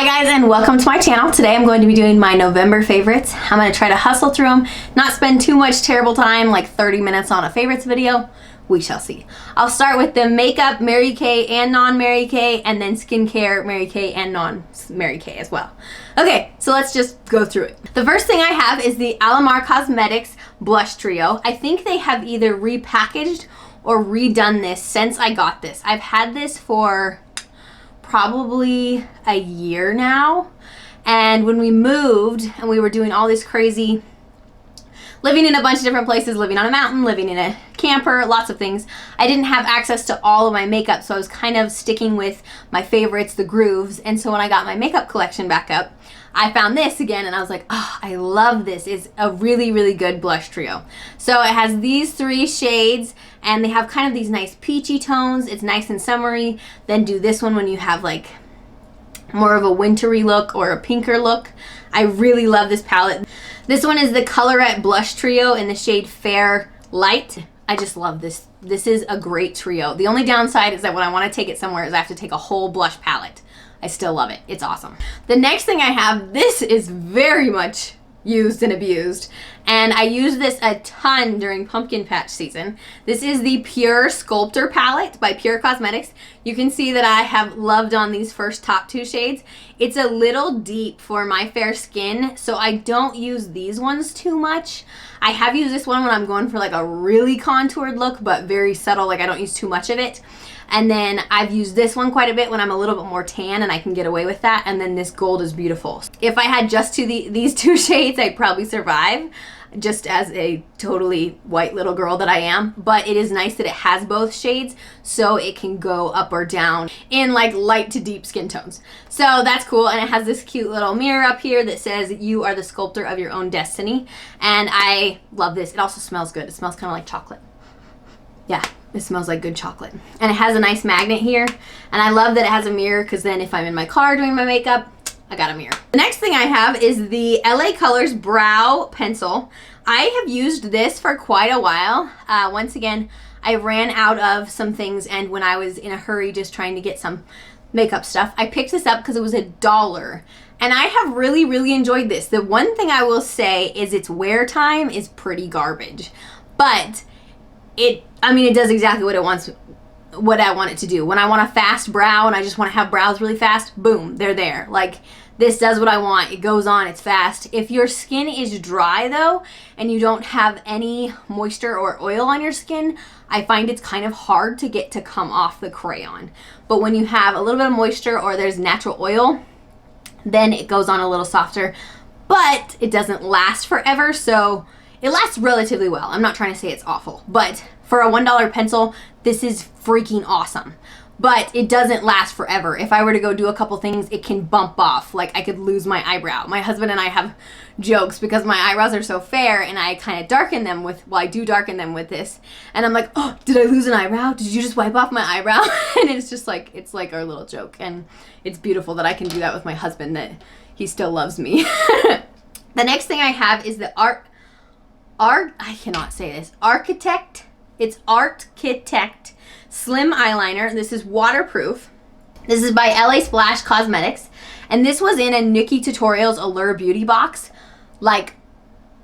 Hi guys, and welcome to my channel. Today I'm going to be doing my November favorites. I'm going to try to hustle through them, not spend too much terrible time, like 30 minutes on a favorites video. We shall see. I'll start with the makeup Mary Kay and non-Mary Kay, and then skincare Mary Kay and non-Mary Kay as well. Okay, so let's just go through it. The first thing I have is the Alamar Cosmetics Blush Trio. I think they have either repackaged or redone this since I got this. I've had this for probably a year now, and when we moved and we were doing all this crazy living in a bunch of different places, living on a mountain, living in a camper, lots of things, I didn't have access to all of my makeup, so I was kind of sticking with my favorites, the grooves. And so when I got my makeup collection back up, I found this again and I was like, oh, I love this. It's a really, really good blush trio. So it has these three shades and they have kind of these nice peachy tones. It's nice and summery. Then do this one when you have like more of a wintry look or a pinker look. I really love this palette. This one is the Colorette Blush Trio in the shade Fair Light. I just love this. This is a great trio. The only downside is that when I want to take it somewhere is I have to take a whole blush palette. I still love it. It's awesome. The next thing I have, this is very much used and abused, and I use this a ton during pumpkin patch season. This is the Pur Sculptor palette by Pur Cosmetics. You can see that I have loved on these first top two shades. It's a little deep for my fair skin, so I don't use these ones too much. I have used this one when I'm going for like a really contoured look, but very subtle, like I don't use too much of it. And then I've used this one quite a bit when I'm a little bit more tan and I can get away with that. And then this gold is beautiful. If I had just these two shades, I'd probably survive just as a totally white little girl that I am. But it is nice that it has both shades so it can go up or down in like light to deep skin tones. So that's cool. And it has this cute little mirror up here that says you are the sculptor of your own destiny. And I love this. It also smells good. It smells kind of like chocolate. Yeah, it smells like good chocolate. And it has a nice magnet here. And I love that it has a mirror because then if I'm in my car doing my makeup, I got a mirror. The next thing I have is the LA Colors Brow Pencil. I have used this for quite a while. Once again, I ran out of some things, and when I was in a hurry just trying to get some makeup stuff, I picked this up because it was $1. And I have really, really enjoyed this. The one thing I will say is its wear time is pretty garbage. But it does exactly what I want it to do. When I want a fast brow and I just want to have brows really fast, boom, they're there. Like, this does what I want. It goes on, it's fast. If your skin is dry though, and you don't have any moisture or oil on your skin, I find it's kind of hard to get to come off the crayon. But when you have a little bit of moisture or there's natural oil, then it goes on a little softer. But it doesn't last forever, so it lasts relatively well. I'm not trying to say it's awful, but for a $1 pencil, this is freaking awesome. But it doesn't last forever. If I were to go do a couple things, it can bump off. Like, I could lose my eyebrow. My husband and I have jokes because my eyebrows are so fair and I kind of darken them with, well, I do darken them with this. And I'm like, oh, did I lose an eyebrow? Did you just wipe off my eyebrow? And it's just like, it's like our little joke. And it's beautiful that I can do that with my husband, that he still loves me. The next thing I have is the I cannot say this. It's Architect Slim Eyeliner. This is waterproof. This is by LA Splash Cosmetics. And this was in a Nikki Tutorials Allure Beauty box like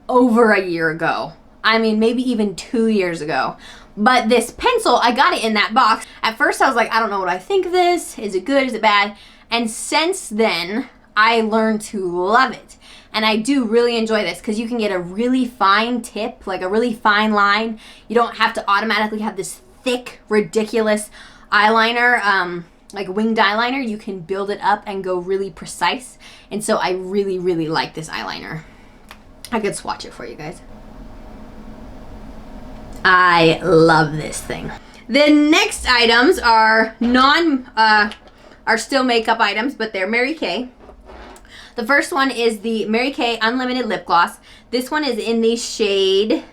over a year ago. I mean, maybe even 2 years ago. But this pencil, I got it in that box. At first I was like, I don't know what I think of this. Is it good? Is it bad? And since then, I learned to love it. And I do really enjoy this because you can get a really fine tip, like a really fine line. You don't have to automatically have this thick, ridiculous eyeliner, like winged eyeliner. You can build it up and go really precise. And so I really, really like this eyeliner. I could swatch it for you guys. I love this thing. The next items are are still makeup items, but they're Mary Kay. The first one is the Mary Kay Unlimited Lip Gloss. This one is in the shade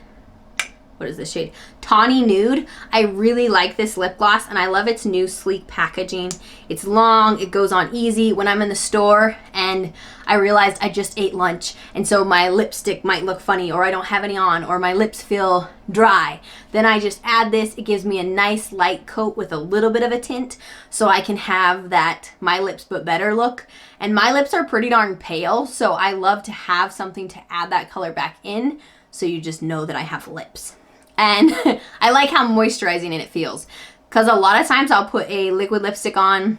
what is this shade? Tawney Nude. I really like this lip gloss, and I love its new sleek packaging. It's long, it goes on easy. When I'm in the store and I realized I just ate lunch, and so my lipstick might look funny, or I don't have any on, or my lips feel dry, then I just add this. It gives me a nice light coat with a little bit of a tint, so I can have that my lips but better look. And my lips are pretty darn pale, so I love to have something to add that color back in, so you just know that I have lips. And I like how moisturizing it feels, because a lot of times I'll put a liquid lipstick on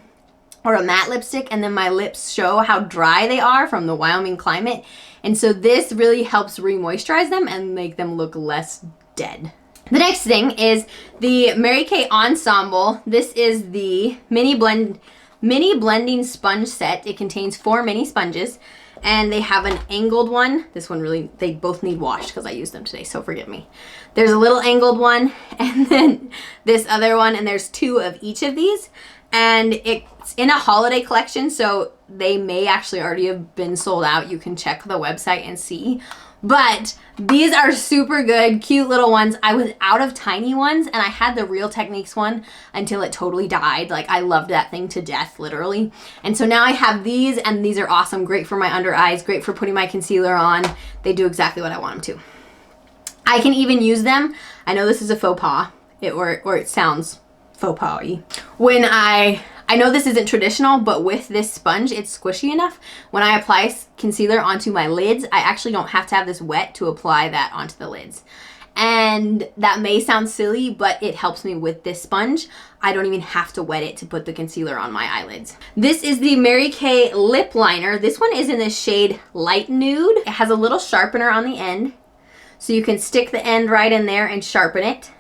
or a matte lipstick, and then my lips show how dry they are from the Wyoming climate. And so this really helps re-moisturize them and make them look less dead. The next thing is the Mary Kay Ensemble. This is the mini blending sponge set. It contains 4 mini sponges, and they have an angled one. This one really, they both need washed because I used them today, so forgive me. There's a little angled one, and then this other one, and there's 2 of each of these. And it's in a holiday collection, so they may actually already have been sold out. You can check the website and see. But these are super good, cute little ones. I was out of tiny ones, and I had the Real Techniques one until it totally died. Like, I loved that thing to death, literally. And so now I have these, and these are awesome. Great for my under eyes, great for putting my concealer on. They do exactly what I want them to. I can even use them. I know this is a faux pas, or it sounds faux pas-y. When I know this isn't traditional, but with this sponge, it's squishy enough. When I apply concealer onto my lids, I actually don't have to have this wet to apply that onto the lids. And that may sound silly, but it helps me with this sponge. I don't even have to wet it to put the concealer on my eyelids. This is the Mary Kay Lip Liner. This one is in the shade Light Nude. It has a little sharpener on the end, so you can stick the end right in there and sharpen it.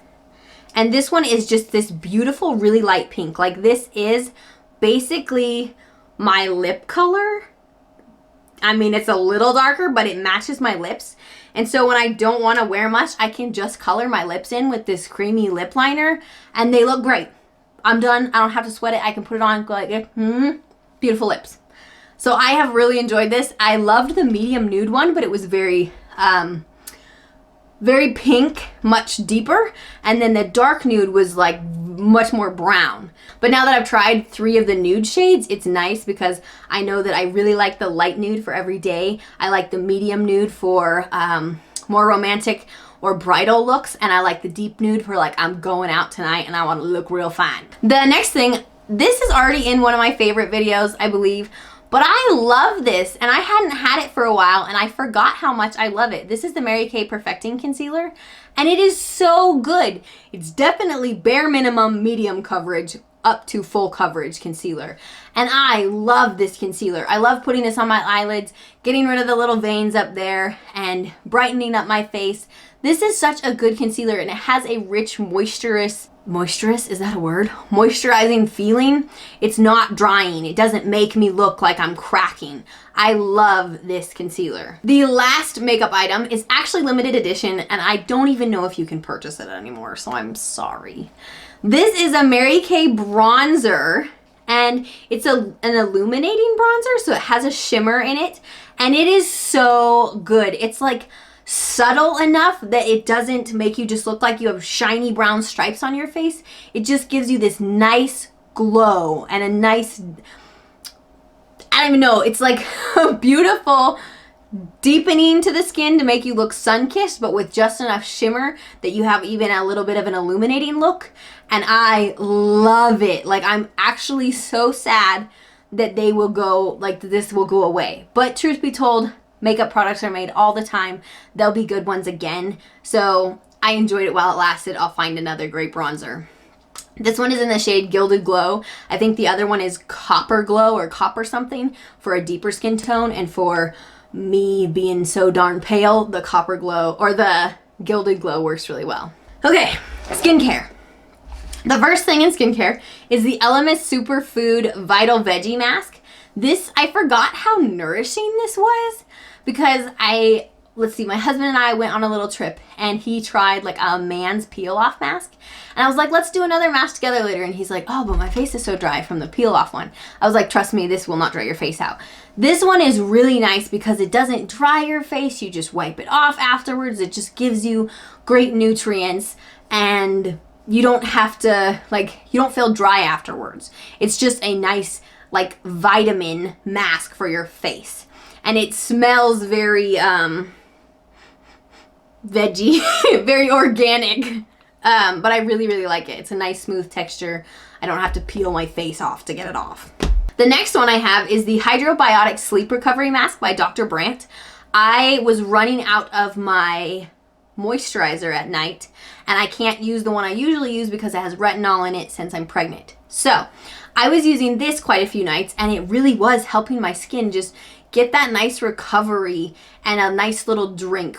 And this one is just this beautiful, really light pink. Like, this is basically my lip color. I mean, it's a little darker, but it matches my lips. And so when I don't want to wear much, I can just color my lips in with this creamy lip liner, and they look great. I'm done. I don't have to sweat it. I can put it on, go like, beautiful lips. So I have really enjoyed this. I loved the medium nude one, but it was very pink, much deeper, and then the dark nude was like much more brown. But now that I've tried 3 of the nude shades, it's nice because I know that I really like the light nude for every day. I like the medium nude for more romantic or bridal looks, and I like the deep nude for like, I'm going out tonight and I want to look real fine. The next thing, this is already in one of my favorite videos, I believe, but I love this, and I hadn't had it for a while, and I forgot how much I love it. This is the Mary Kay Perfecting Concealer, and it is so good. It's definitely bare minimum medium coverage up to full coverage concealer. And I love this concealer. I love putting this on my eyelids, getting rid of the little veins up there, and brightening up my face. This is such a good concealer, and it has a rich, moisturous, is that a word? Moisturizing feeling. It's not drying. It doesn't make me look like I'm cracking. I love this concealer. The last makeup item is actually limited edition, and I don't even know if you can purchase it anymore, so I'm sorry. This is a Mary Kay bronzer, and it's an illuminating bronzer, so it has a shimmer in it, and it is so good. It's like subtle enough that it doesn't make you just look like you have shiny brown stripes on your face. It just gives you this nice glow and a nice, I don't even know, it's like a beautiful deepening to the skin to make you look sun-kissed, but with just enough shimmer that you have even a little bit of an illuminating look. And I love it. Like, I'm actually so sad that they will go, like, this will go away. But truth be told, makeup products are made all the time. There'll be good ones again. So I enjoyed it while it lasted. I'll find another great bronzer. This one is in the shade Gilded Glow. I think the other one is Copper Glow or Copper something for a deeper skin tone. And for me being so darn pale, the Copper Glow or the Gilded Glow works really well. Okay, skincare. The first thing in skincare is the Elemis Superfood Vital Veggie Mask. This, I forgot how nourishing this was because I let's see, my husband and I went on a little trip and he tried like a man's peel off mask. And I was like, let's do another mask together later. And he's like, oh, but my face is so dry from the peel off one. I was like, trust me, this will not dry your face out. This one is really nice because it doesn't dry your face. You just wipe it off afterwards. It just gives you great nutrients and you don't have to, like, you don't feel dry afterwards. It's just a nice, like, vitamin mask for your face. And it smells very, veggie, very organic, but I really, really like it. It's a nice smooth texture. I don't have to peel my face off to get it off. The next one I have is the Hydrobiotic Sleep Recovery Mask by Dr. Brandt. I was running out of my moisturizer at night and I can't use the one I usually use because it has retinol in it since I'm pregnant. So I was using this quite a few nights and it really was helping my skin just get that nice recovery and a nice little drink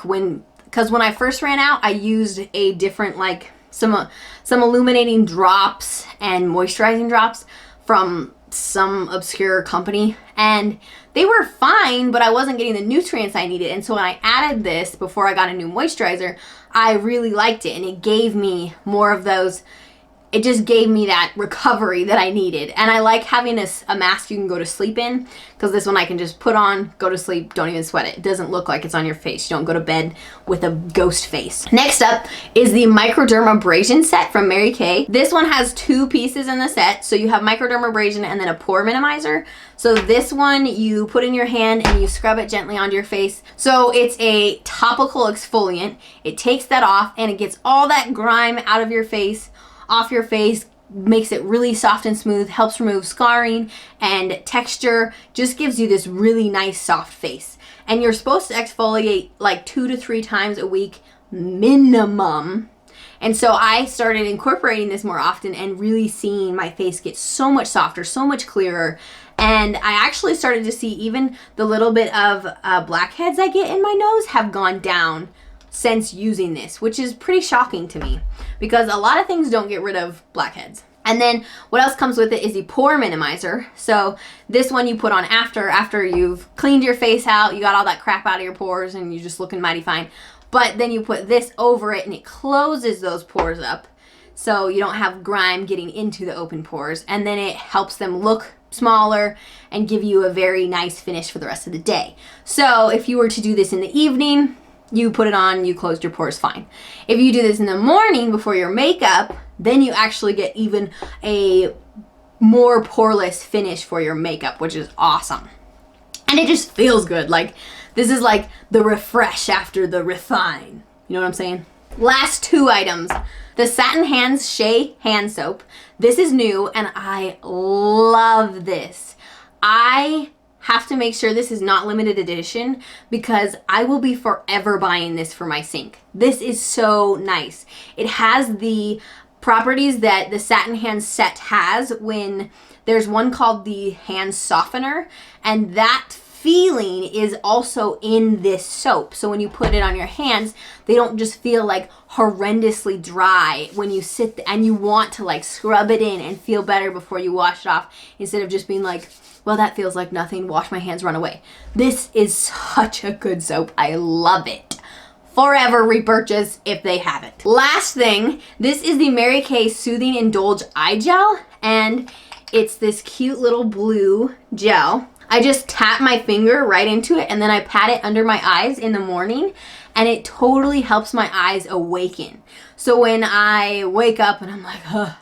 because when I first ran out, I used a different, like, some illuminating drops and moisturizing drops from some obscure company. And they were fine, but I wasn't getting the nutrients I needed. And so when I added this before I got a new moisturizer, I really liked it. And it gave me more of those, it just gave me that recovery that I needed. And I like having a mask you can go to sleep in, because this one I can just put on, go to sleep, don't even sweat it. It doesn't look like it's on your face. You don't go to bed with a ghost face. Next up is the Microdermabrasion set from Mary Kay. This one has 2 pieces in the set. So you have microdermabrasion and then a pore minimizer. So this one you put in your hand and you scrub it gently onto your face. So it's a topical exfoliant. It takes that off and it gets all that grime out of your face, off your face, makes it really soft and smooth, helps remove scarring and texture, just gives you this really nice soft face. And you're supposed to exfoliate like 2 to 3 times a week minimum. And so I started incorporating this more often and really seeing my face get so much softer, so much clearer. And I actually started to see even the little bit of blackheads I get in my nose have gone down since using this, which is pretty shocking to me because a lot of things don't get rid of blackheads. And then what else comes with it is the pore minimizer. So this one you put on after you've cleaned your face out, you got all that crap out of your pores and you're just looking mighty fine. But then you put this over it and it closes those pores up so you don't have grime getting into the open pores, and then it helps them look smaller and give you a very nice finish for the rest of the day. So if you were to do this in the evening, you put it on, you closed your pores fine. If you do this in the morning before your makeup, then you actually get even a more poreless finish for your makeup, which is awesome. And it just feels good. Like, this is like the refresh after the refine. You know what I'm saying? Last 2 items. The Satin Hands Shea hand soap. This is new and I love this. I have to make sure this is not limited edition because I will be forever buying this for my sink. This is so nice. It has the properties that the Satin Hands set has. When there's one called the Hand Softener, and that feeling is also in this soap. So when you put it on your hands, they don't just feel like horrendously dry when you sit and you want to like scrub it in and feel better before you wash it off, instead of just being like, well, that feels like nothing, wash my hands, run away. This is such a good soap. I love it. Forever repurchase if they have it. Last thing, this is the Mary Kay Soothing Indulge Eye Gel, and it's this cute little blue gel. I just tap my finger right into it and then I pat it under my eyes in the morning, and it totally helps my eyes awaken. So when I wake up and I'm like, ugh,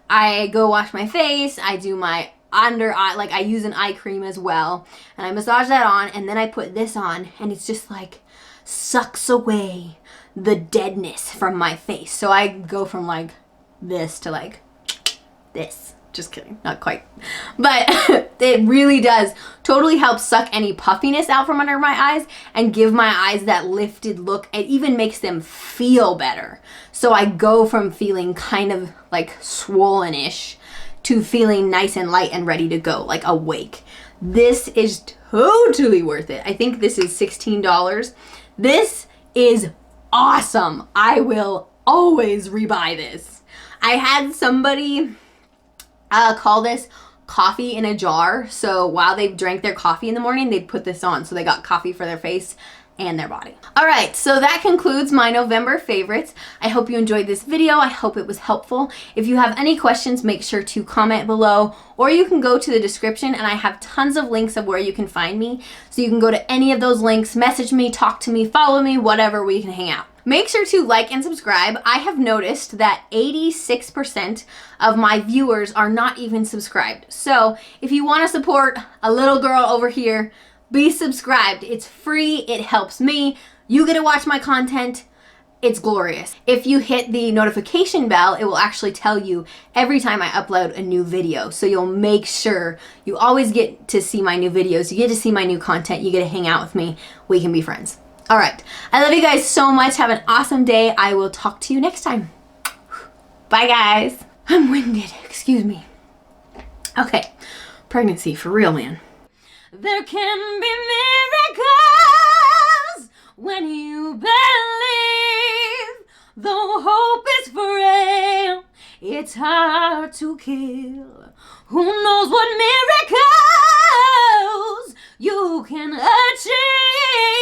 I go wash my face, I do my under eye, like I use an eye cream as well, and I massage that on, and then I put this on, and it's just like sucks away the deadness from my face. So I go from like this to like this. Just kidding, not quite. But it really does totally help suck any puffiness out from under my eyes and give my eyes that lifted look. It even makes them feel better. So I go from feeling kind of like swollen-ish to feeling nice and light and ready to go, like awake. This is totally worth it. I think this is $16. This is awesome. I will always rebuy this. I had somebody call this coffee in a jar. So while they drank their coffee in the morning, they'd put this on. So they got coffee for their face and their body. All right, so that concludes my November favorites. I hope you enjoyed this video. I hope it was helpful. If you have any questions, make sure to comment below, or you can go to the description and I have tons of links of where you can find me. So you can go to any of those links, message me, talk to me, follow me, whatever, we can hang out. Make sure to like and subscribe. I have noticed that 86% of my viewers are not even subscribed. So if you want to support a little girl over here, be subscribed. It's free. It helps me. You get to watch my content. It's glorious. If you hit the notification bell, it will actually tell you every time I upload a new video. So you'll make sure you always get to see my new videos. You get to see my new content. You get to hang out with me. We can be friends. All right. I love you guys so much. Have an awesome day. I will talk to you next time. Bye, guys. I'm winded. Excuse me. Okay. Pregnancy for real, man. There can be miracles when you believe, though hope is frail, it's hard to kill. Who knows what miracles you can achieve?